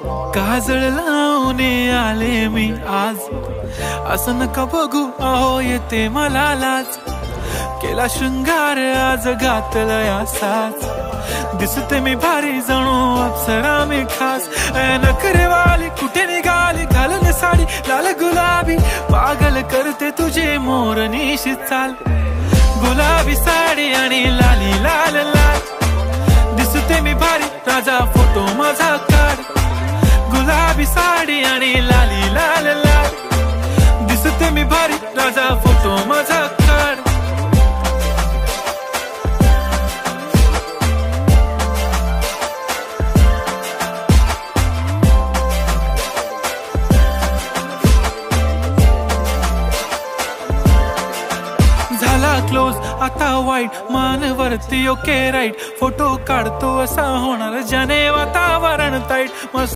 काजळ लावून आले मी आज, असं नका बघू अहो येते मला लाज. केला शृंगार आज घातला साज, दिसते मी भारी जणू अप्सरा मी खास. नखरेवाली कुठे निघाली घालून साडी लाल गुलाबी, पागल करते तुझे मोरनीशी चाल. गुलाबी साडी आणि लाली लाल लाल, दिसते मी भारी राजा फोटो माझा काढ. गुलाबी साडी आणि लाली लाल लाल, दिसते मी भारी राजा फोटो माझा काढ. झाला क्लोज आता वाईट, मान वरती ओके राईट. फोटो काढतो असा होणार ज्याने वातावरण ताईट. मस्त